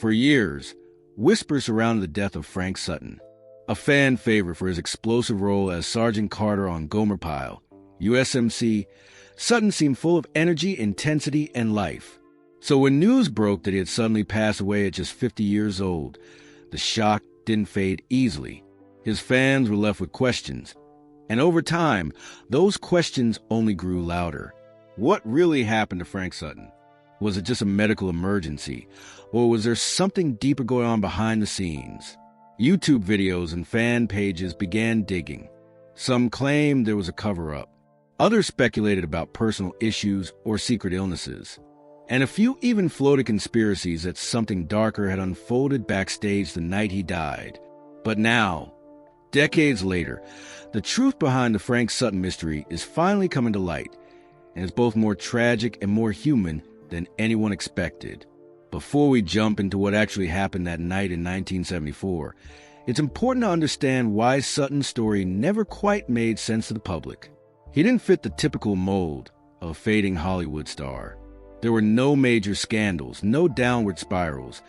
For years, whispers surrounded the death of Frank Sutton, a fan favorite for his explosive role as Sergeant Carter on Gomer Pyle, U.S.M.C. Sutton seemed full of energy, intensity, and life. So when news broke that he had suddenly passed away at just 50 years old, the shock didn't fade easily. His fans were left with questions. And over time, those questions only grew louder. What really happened to Frank Sutton? Was it just a medical emergency? Or was there something deeper going on behind the scenes? YouTube videos and fan pages began digging. Some claimed there was a cover-up. Others speculated about personal issues or secret illnesses. And a few even floated conspiracies that something darker had unfolded backstage the night he died. But now, decades later, the truth behind the Frank Sutton mystery is finally coming to light, and is both more tragic and more human than anyone expected. Before we jump into what actually happened that night in 1974, it's important to understand why Sutton's story never quite made sense to the public. He didn't fit the typical mold of a fading Hollywood star. There were no major scandals, no downward spirals,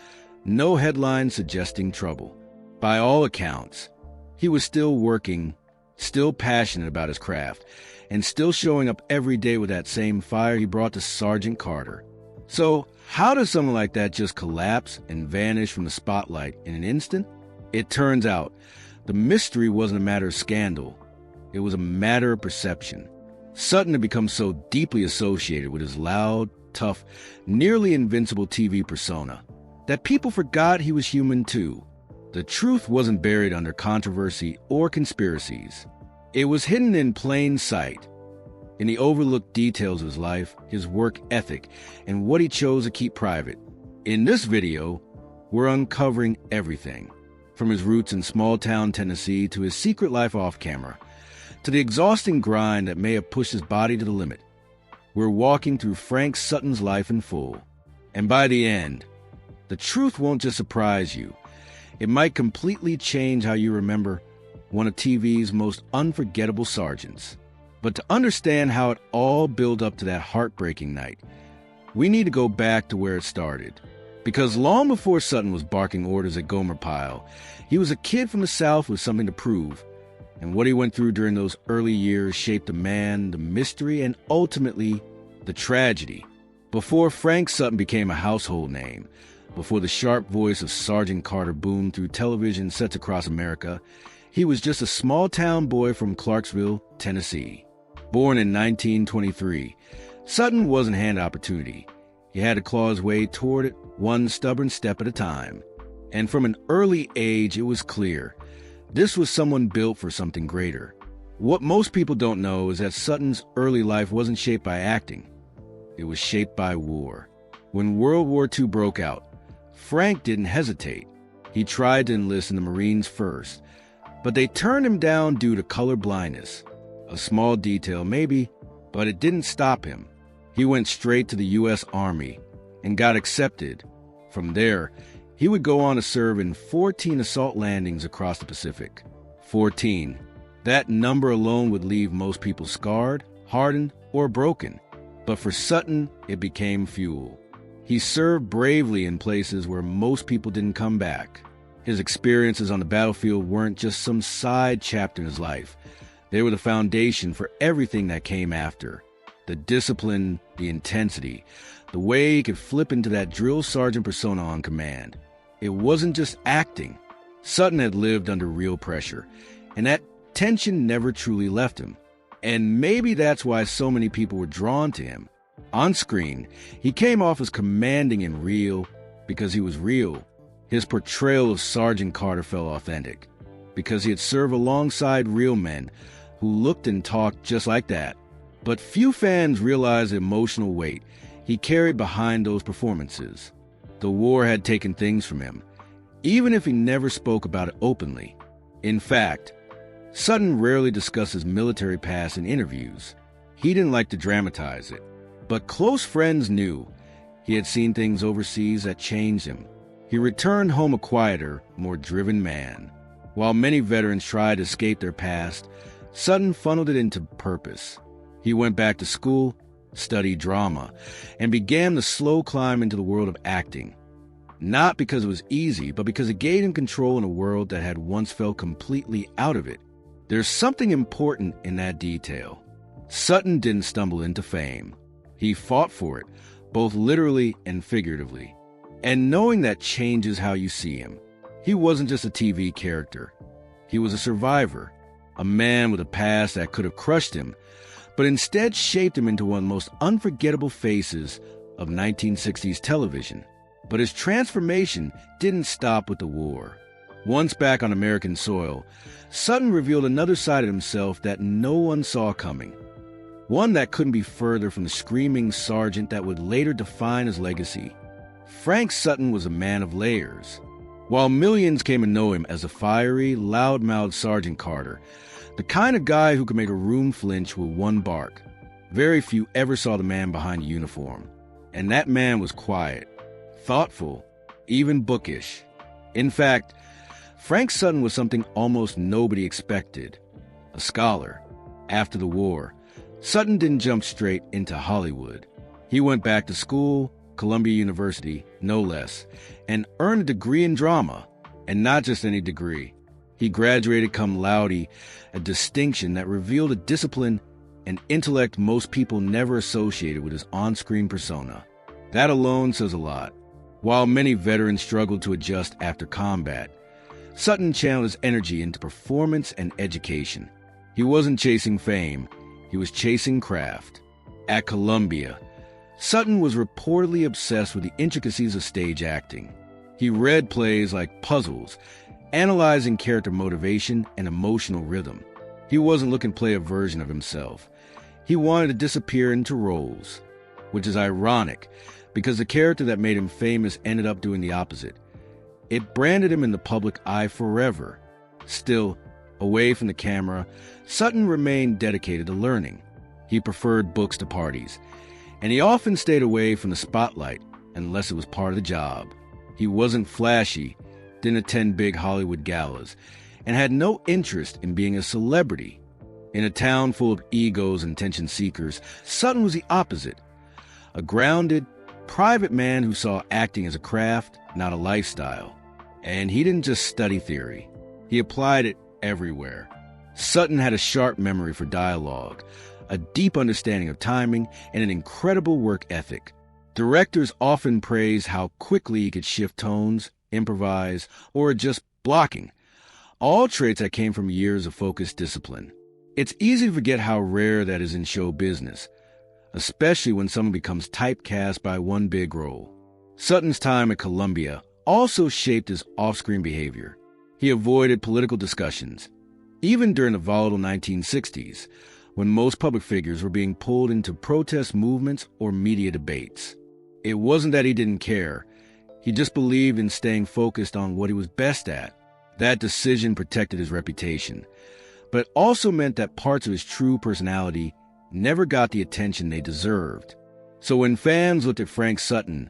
no headlines suggesting trouble. By all accounts, he was still working, still passionate about his craft, and still showing up every day with that same fire he brought to Sergeant Carter. So, how does someone like that just collapse and vanish from the spotlight in an instant? It turns out, the mystery wasn't a matter of scandal. It was a matter of perception. Sutton had become so deeply associated with his loud, tough, nearly invincible TV persona that people forgot he was human too. The truth wasn't buried under controversy or conspiracies. It was hidden in plain sight, in the overlooked details of his life, his work ethic, and what he chose to keep private. In this video, we're uncovering everything, from his roots in small-town Tennessee to his secret life off camera, to the exhausting grind that may have pushed his body to the limit. We're walking through Frank Sutton's life in full. And by the end, the truth won't just surprise you. It might completely change how you remember one of TV's most unforgettable sergeants. But to understand how it all built up to that heartbreaking night, we need to go back to where it started. Because long before Sutton was barking orders at Gomer Pyle, he was a kid from the South with something to prove. And what he went through during those early years shaped the man, the mystery, and ultimately, the tragedy. Before Frank Sutton became a household name, before the sharp voice of Sergeant Carter boomed through television sets across America, he was just a small-town boy from Clarksville, Tennessee. Born in 1923, Sutton wasn't handed opportunity. He had to claw his way toward it, one stubborn step at a time. And from an early age, it was clear this was someone built for something greater. What most people don't know is that Sutton's early life wasn't shaped by acting. It was shaped by war. When World War II broke out, Frank didn't hesitate. He tried to enlist in the Marines first, but they turned him down due to color blindness. A small detail, maybe, but it didn't stop him. He went straight to the U.S. Army and got accepted. From there, he would go on to serve in 14 assault landings across the Pacific. 14. That number alone would leave most people scarred, hardened, or broken. But for Sutton, it became fuel. He served bravely in places where most people didn't come back. His experiences on the battlefield weren't just some side chapter in his life. They were the foundation for everything that came after. The discipline, the intensity, the way he could flip into that drill sergeant persona on command. It wasn't just acting. Sutton had lived under real pressure, and that tension never truly left him. And maybe that's why so many people were drawn to him. On screen, he came off as commanding and real because he was real. His portrayal of Sergeant Carter felt authentic because he had served alongside real men who looked and talked just like that. But few fans realized the emotional weight he carried behind those performances. The war had taken things from him, even if he never spoke about it openly. In fact, Sutton rarely discussed his military past in interviews. He didn't like to dramatize it. But close friends knew he had seen things overseas that changed him. He returned home a quieter, more driven man. While many veterans tried to escape their past, Sutton funneled it into purpose. He went back to school, studied drama, and began the slow climb into the world of acting. Not because it was easy, but because it gave him control in a world that had once felt completely out of it. There's something important in that detail. Sutton didn't stumble into fame. He fought for it, both literally and figuratively. And knowing that changes how you see him. He wasn't just a TV character. He was a survivor, a man with a past that could have crushed him, but instead shaped him into one of the most unforgettable faces of 1960s television. But his transformation didn't stop with the war. Once back on American soil, Sutton revealed another side of himself that no one saw coming. One that couldn't be further from the screaming sergeant that would later define his legacy. Frank Sutton was a man of layers. While millions came to know him as a fiery, loud-mouthed Sergeant Carter, the kind of guy who could make a room flinch with one bark, very few ever saw the man behind the uniform. And that man was quiet, thoughtful, even bookish. In fact, Frank Sutton was something almost nobody expected. A scholar. After the war, Sutton didn't jump straight into Hollywood. He went back to school, Columbia University, no less, and earned a degree in drama. And not just any degree. He graduated cum laude, a distinction that revealed a discipline and intellect most people never associated with his on-screen persona. That alone says a lot. While many veterans struggled to adjust after combat, Sutton channeled his energy into performance and education. He wasn't chasing fame, he was chasing craft. At Columbia, Sutton was reportedly obsessed with the intricacies of stage acting. He read plays like puzzles, analyzing character motivation and emotional rhythm. He wasn't looking to play a version of himself. He wanted to disappear into roles, which is ironic because the character that made him famous ended up doing the opposite. It branded him in the public eye forever. Still, away from the camera, Sutton remained dedicated to learning. He preferred books to parties, and he often stayed away from the spotlight unless it was part of the job. He wasn't flashy, didn't attend big Hollywood galas, and had no interest in being a celebrity. In a town full of egos and attention seekers, Sutton was the opposite. A grounded, private man who saw acting as a craft, not a lifestyle. And he didn't just study theory. He applied it everywhere. Sutton had a sharp memory for dialogue, a deep understanding of timing, and an incredible work ethic. Directors often praise how quickly he could shift tones, improvise, or adjust blocking, all traits that came from years of focused discipline. It's easy to forget how rare that is in show business, especially when someone becomes typecast by one big role. Sutton's time at Columbia also shaped his off-screen behavior. He avoided political discussions, even during the volatile 1960s, when most public figures were being pulled into protest movements or media debates. It wasn't that he didn't care. He just believed in staying focused on what he was best at. That decision protected his reputation, but it also meant that parts of his true personality never got the attention they deserved. So when fans looked at Frank Sutton,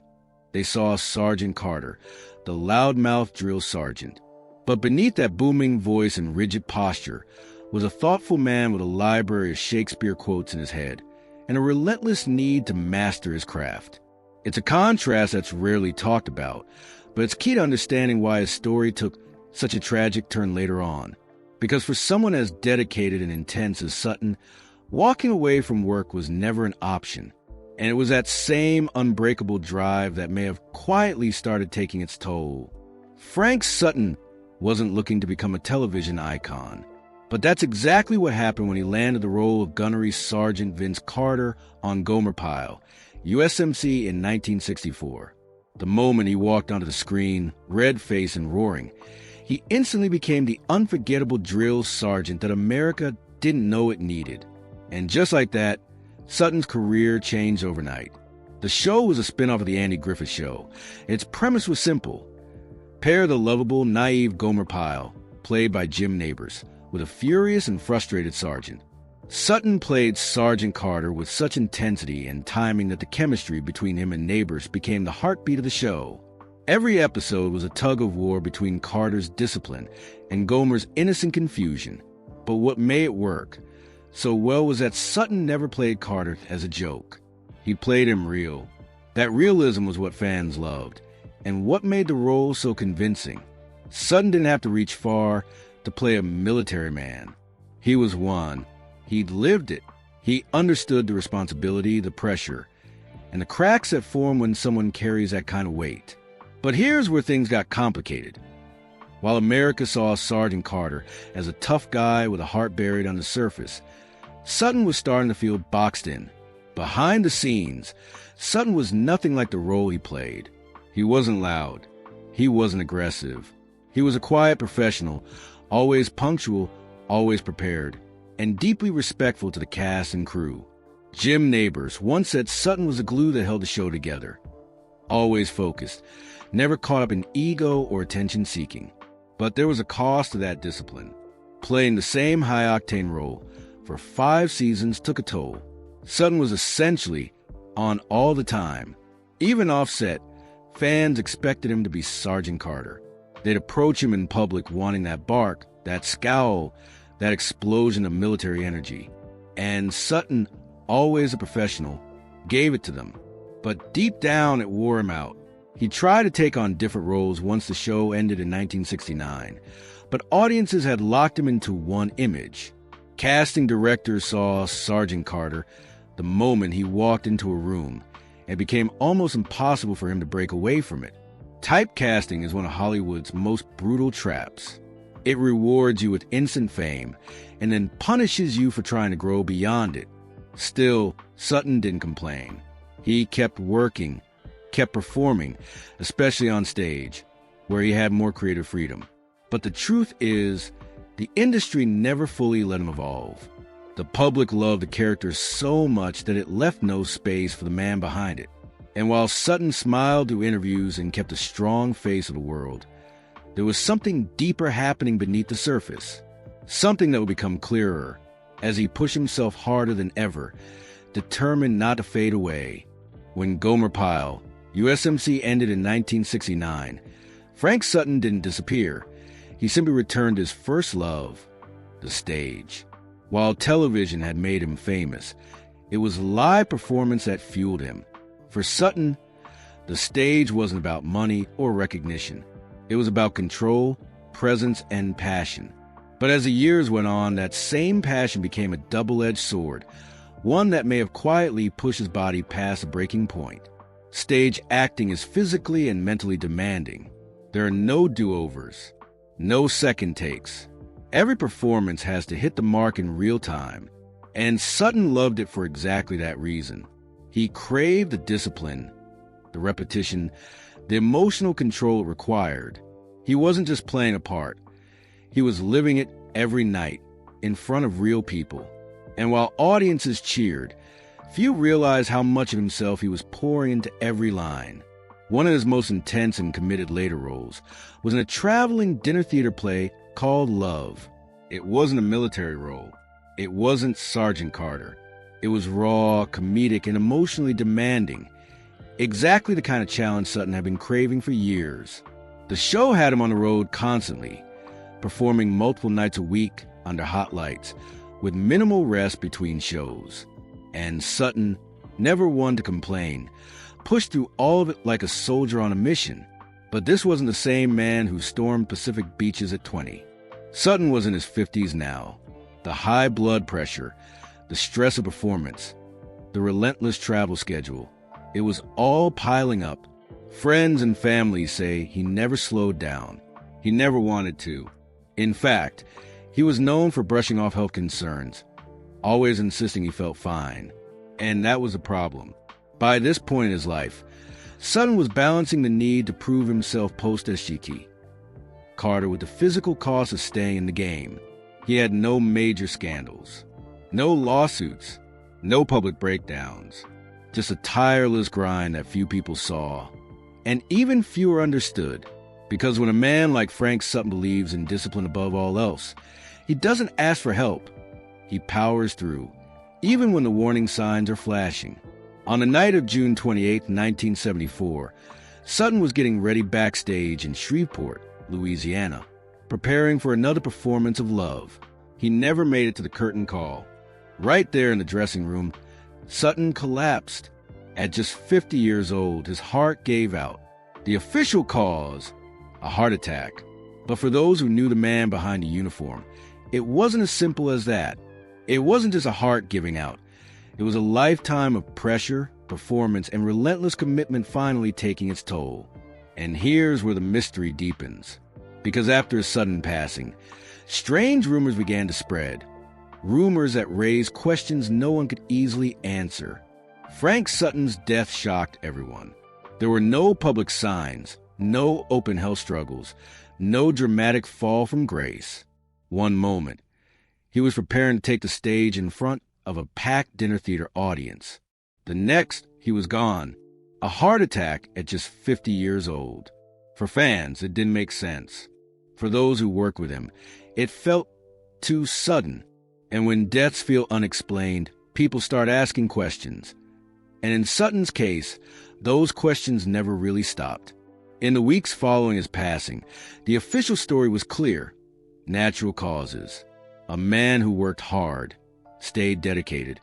they saw Sergeant Carter, the loudmouth drill sergeant. But beneath that booming voice and rigid posture was a thoughtful man with a library of Shakespeare quotes in his head and a relentless need to master his craft. It's a contrast that's rarely talked about, but it's key to understanding why his story took such a tragic turn later on. Because for someone as dedicated and intense as Sutton, walking away from work was never an option. And it was that same unbreakable drive that may have quietly started taking its toll. Frank Sutton wasn't looking to become a television icon, but that's exactly what happened when he landed the role of Gunnery Sergeant Vince Carter on Gomer Pile, U.S.M.C. in 1964. The moment he walked onto the screen, red-faced and roaring, he instantly became the unforgettable drill sergeant that America didn't know it needed. And just like that, Sutton's career changed overnight. The show was a spin-off of The Andy Griffith Show. Its premise was simple. Pair the lovable, naive Gomer Pyle, played by Jim Nabors, with a furious and frustrated sergeant. Sutton played Sergeant Carter with such intensity and timing that the chemistry between him and Nabors became the heartbeat of the show. Every episode was a tug-of-war between Carter's discipline and Gomer's innocent confusion. But what made it work so well was that Sutton never played Carter as a joke. He played him real. That realism was what fans loved. And what made the role so convincing? Sutton didn't have to reach far to play a military man. He was one. He'd lived it. He understood the responsibility, the pressure, and the cracks that form when someone carries that kind of weight. But here's where things got complicated. While America saw Sergeant Carter as a tough guy with a heart buried on the surface, Sutton was starting to feel boxed in. Behind the scenes, Sutton was nothing like the role he played. He wasn't loud. He wasn't aggressive. He was a quiet professional, always punctual, always prepared, and deeply respectful to the cast and crew. Jim Neighbors once said Sutton was the glue that held the show together. Always focused, never caught up in ego or attention-seeking. But there was a cost to that discipline. Playing the same high-octane role for 5 seasons took a toll. Sutton was essentially on all the time. Even off set, fans expected him to be Sergeant Carter. They'd approach him in public wanting that bark, that scowl, that explosion of military energy. And Sutton, always a professional, gave it to them. But deep down, it wore him out. He tried to take on different roles once the show ended in 1969, but audiences had locked him into one image. Casting directors saw Sergeant Carter the moment he walked into a room. It became almost impossible for him to break away from it. Typecasting is one of Hollywood's most brutal traps. It rewards you with instant fame and then punishes you for trying to grow beyond it. Still, Sutton didn't complain. He kept working, kept performing, especially on stage, where he had more creative freedom. But the truth is, the industry never fully let him evolve. The public loved the character so much that it left no space for the man behind it. And while Sutton smiled through interviews and kept a strong face of the world, there was something deeper happening beneath the surface. Something that would become clearer as he pushed himself harder than ever, determined not to fade away. When Gomer Pyle, U.S.M.C. ended in 1969, Frank Sutton didn't disappear. He simply returned to his first love, the stage. While television had made him famous, it was live performance that fueled him. For Sutton, the stage wasn't about money or recognition. It was about control, presence, and passion. But as the years went on, that same passion became a double-edged sword, one that may have quietly pushed his body past a breaking point. Stage acting is physically and mentally demanding. There are no do-overs, no second takes. Every performance has to hit the mark in real time, and Sutton loved it for exactly that reason. He craved the discipline, the repetition, the emotional control it required. He wasn't just playing a part. He was living it every night, in front of real people. And while audiences cheered, few realized how much of himself he was pouring into every line. One of his most intense and committed later roles was in a traveling dinner theater play called Love. It wasn't a military role. It wasn't Sergeant Carter. It was raw, comedic, and emotionally demanding. Exactly the kind of challenge Sutton had been craving for years. The show had him on the road constantly, performing multiple nights a week under hot lights, with minimal rest between shows. And Sutton, never one to complain, pushed through all of it like a soldier on a mission. But this wasn't the same man who stormed Pacific beaches at 20. Sutton was in his 50s now. The high blood pressure, the stress of performance, the relentless travel schedule, it was all piling up. Friends and family say he never slowed down. He never wanted to. In fact, he was known for brushing off health concerns, always insisting he felt fine. And that was a problem. By this point in his life, Sutton was balancing the need to prove himself post-SGT. Carter with the physical cost of staying in the game. He had no major scandals, no lawsuits, no public breakdowns, just a tireless grind that few people saw, and even fewer understood. Because when a man like Frank Sutton believes in discipline above all else, he doesn't ask for help. He powers through, even when the warning signs are flashing. On the night of June 28, 1974, Sutton was getting ready backstage in Shreveport, Louisiana, preparing for another performance of Love. He never made it to the curtain call. Right there in the dressing room, Sutton collapsed. At just 50 years old, his heart gave out. The official cause, a heart attack. But for those who knew the man behind the uniform, it wasn't as simple as that. It wasn't just a heart giving out. It was a lifetime of pressure, performance, and relentless commitment finally taking its toll. And here's where the mystery deepens. Because after his sudden passing, strange rumors began to spread. Rumors that raised questions no one could easily answer. Frank Sutton's death shocked everyone. There were no public signs, no open health struggles, no dramatic fall from grace. One moment, he was preparing to take the stage in front of a packed dinner theater audience. The next, he was gone. A heart attack at just 50 years old. For fans, it didn't make sense. For those who worked with him, it felt too sudden. And when deaths feel unexplained, people start asking questions. And in Sutton's case, those questions never really stopped. In the weeks following his passing, the official story was clear. Natural causes. A man who worked hard, stayed dedicated,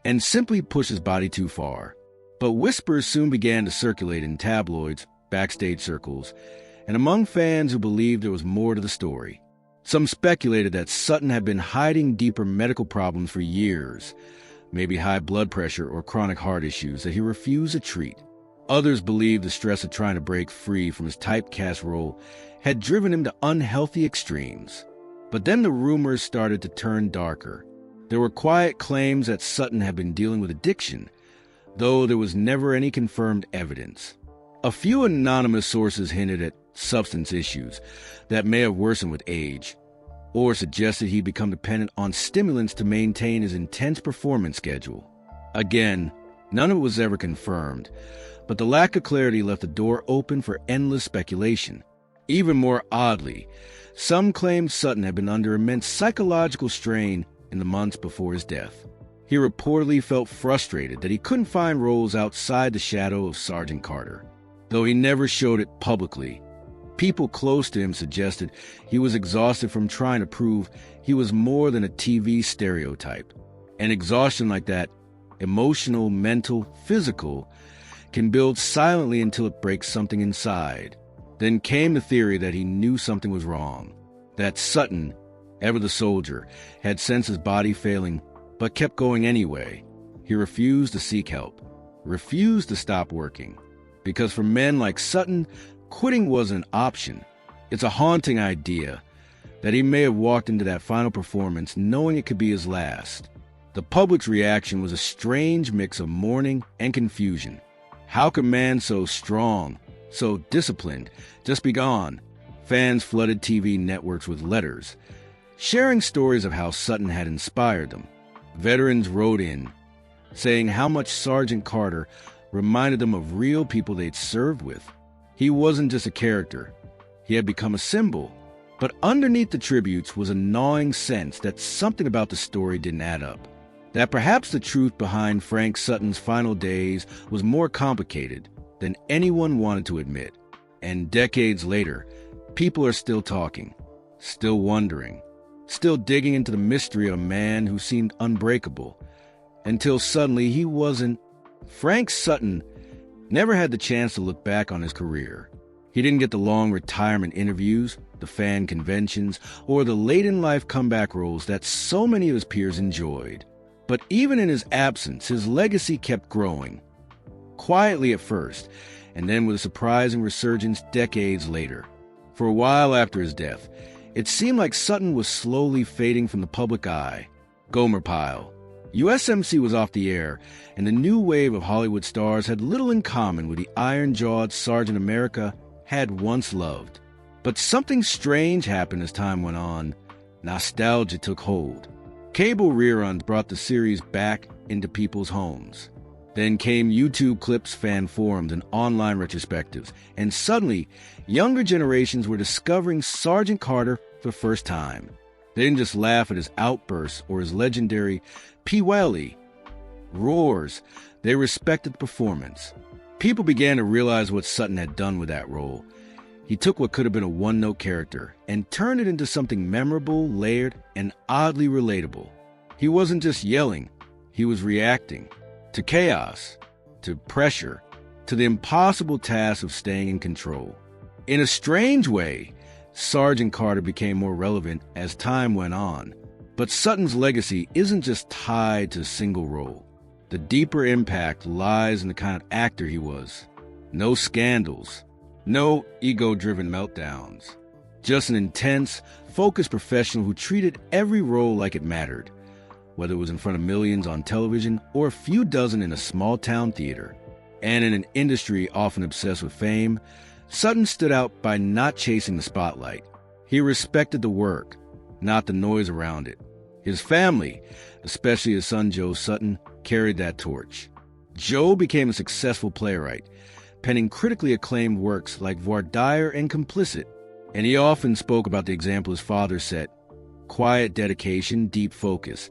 and simply pushed his body too far. But whispers soon began to circulate in tabloids, backstage circles, and among fans who believed there was more to the story. Some speculated that Sutton had been hiding deeper medical problems for years, maybe high blood pressure or chronic heart issues that he refused to treat. Others believed the stress of trying to break free from his typecast role had driven him to unhealthy extremes. But then the rumors started to turn darker. There were quiet claims that Sutton had been dealing with addiction, though there was never any confirmed evidence. A few anonymous sources hinted at substance issues that may have worsened with age, or suggested he'd become dependent on stimulants to maintain his intense performance schedule. Again, none of it was ever confirmed, but the lack of clarity left the door open for endless speculation. Even more oddly, some claimed Sutton had been under immense psychological strain in the months before his death. He reportedly felt frustrated that he couldn't find roles outside the shadow of Sergeant Carter. Though he never showed it publicly, people close to him suggested he was exhausted from trying to prove he was more than a TV stereotype. And exhaustion like that, emotional, mental, physical, can build silently until it breaks something inside. Then came the theory that he knew something was wrong, that Sutton, ever the soldier, had sensed his body failing, but kept going anyway. He refused to seek help, refused to stop working. Because for men like Sutton, quitting wasn't an option. It's a haunting idea that he may have walked into that final performance knowing it could be his last. The public's reaction was a strange mix of mourning and confusion. How could a man so strong, so disciplined, just be gone? Fans flooded TV networks with letters, sharing stories of how Sutton had inspired them. Veterans wrote in, saying how much Sergeant Carter reminded them of real people they'd served with. He wasn't just a character. He had become a symbol. But underneath the tributes was a gnawing sense that something about the story didn't add up. That perhaps the truth behind Frank Sutton's final days was more complicated than anyone wanted to admit. And decades later, people are still talking, still wondering, still digging into the mystery of a man who seemed unbreakable, until suddenly he wasn't. Frank Sutton never had the chance to look back on his career. He didn't get the long retirement interviews, the fan conventions, or the late-in-life comeback roles that so many of his peers enjoyed. But even in his absence, his legacy kept growing. Quietly at first, and then with a surprising resurgence decades later. For a while after his death, it seemed like Sutton was slowly fading from the public eye. Gomer Pyle. U.S.M.C. was off the air, and the new wave of Hollywood stars had little in common with the iron-jawed Sergeant America had once loved. But something strange happened as time went on. Nostalgia took hold. Cable reruns brought the series back into people's homes. Then came YouTube clips, fan forums, and online retrospectives, and suddenly, younger generations were discovering Sergeant Carter for the first time. They didn't just laugh at his outbursts or his legendary Pee-Welly roars. They respected the performance. People began to realize what Sutton had done with that role. He took what could have been a one-note character and turned it into something memorable, layered, and oddly relatable. He wasn't just yelling. He was reacting to chaos, to pressure, to the impossible task of staying in control. In a strange way, Sergeant Carter became more relevant as time went on. But Sutton's legacy isn't just tied to a single role. The deeper impact lies in the kind of actor he was. No scandals, no ego-driven meltdowns. Just an intense, focused professional who treated every role like it mattered, whether it was in front of millions on television or a few dozen in a small-town theater. And in an industry often obsessed with fame, Sutton stood out by not chasing the spotlight. He respected the work, not the noise around it. His family, especially his son Joe Sutton, carried that torch. Joe became a successful playwright, penning critically acclaimed works like Voir dire and Complicit, and he often spoke about the example his father set: quiet dedication, deep focus,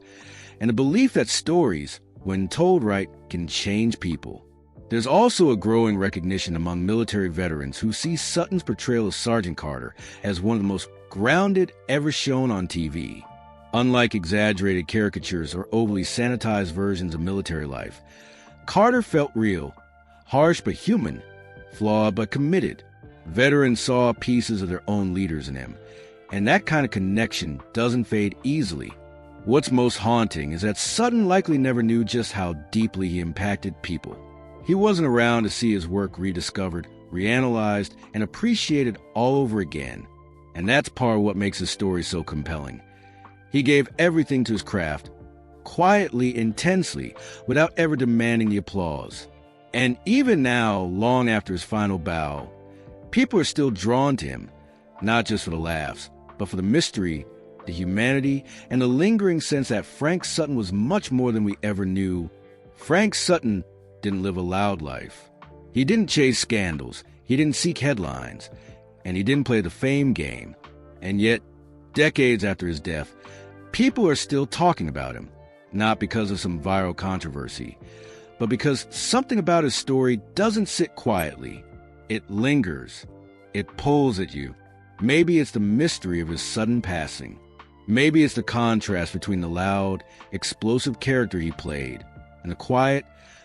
and a belief that stories, when told right, can change people. There's also a growing recognition among military veterans who see Sutton's portrayal of Sergeant Carter as one of the most grounded ever shown on TV. Unlike exaggerated caricatures or overly sanitized versions of military life, Carter felt real, harsh but human, flawed but committed. Veterans saw pieces of their own leaders in him, and that kind of connection doesn't fade easily. What's most haunting is that Sutton likely never knew just how deeply he impacted people. He wasn't around to see his work rediscovered, reanalyzed, and appreciated all over again. And that's part of what makes his story so compelling. He gave everything to his craft, quietly, intensely, without ever demanding the applause. And even now, long after his final bow, people are still drawn to him, not just for the laughs, but for the mystery, the humanity, and the lingering sense that Frank Sutton was much more than we ever knew. Frank Sutton didn't live a loud life. He didn't chase scandals, he didn't seek headlines, and he didn't play the fame game. And yet, decades after his death, people are still talking about him, not because of some viral controversy, but because something about his story doesn't sit quietly. It lingers. It pulls at you. Maybe it's the mystery of his sudden passing. Maybe it's the contrast between the loud, explosive character he played and the quiet,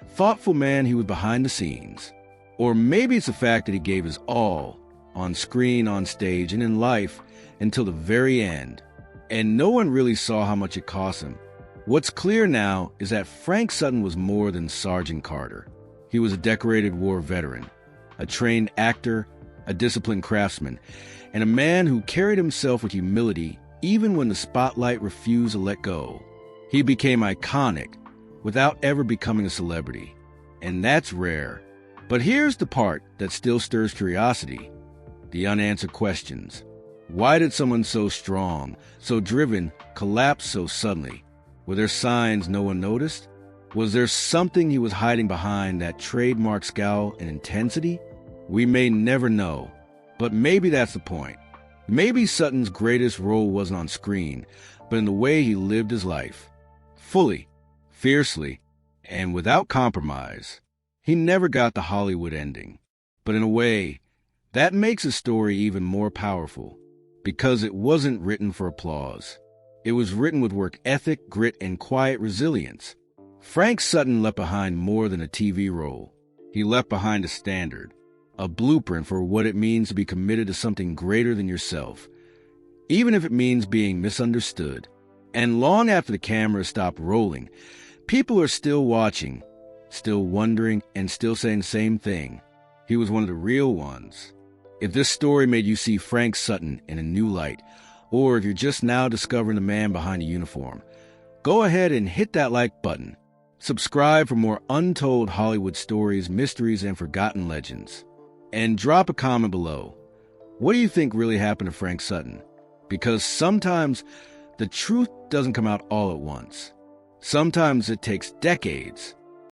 thoughtful man he was behind the scenes. Or maybe it's the fact that he gave his all, on screen, on stage, and in life, until the very end. And no one really saw how much it cost him. What's clear now is that Frank Sutton was more than Sergeant Carter. He was a decorated war veteran, a trained actor, a disciplined craftsman, and a man who carried himself with humility even when the spotlight refused to let go. He became iconic without ever becoming a celebrity, and that's rare. But here's the part that still stirs curiosity: the unanswered questions. Why did someone so strong, so driven, collapse so suddenly? Were there signs no one noticed? Was there something he was hiding behind that trademark scowl and intensity? We may never know, but maybe that's the point. Maybe Sutton's greatest role wasn't on screen, but in the way he lived his life. Fully, fiercely, and without compromise. He never got the Hollywood ending. But in a way, that makes his story even more powerful, because it wasn't written for applause. It was written with work ethic, grit, and quiet resilience. Frank Sutton left behind more than a TV role. He left behind a standard, a blueprint for what it means to be committed to something greater than yourself, even if it means being misunderstood. And long after the camera stopped rolling, people are still watching, still wondering, and still saying the same thing. He was one of the real ones. If this story made you see Frank Sutton in a new light, or if you're just now discovering the man behind the uniform, go ahead and hit that like button. Subscribe for more untold Hollywood stories, mysteries, and forgotten legends. And drop a comment below. What do you think really happened to Frank Sutton? Because sometimes the truth doesn't come out all at once. Sometimes it takes decades,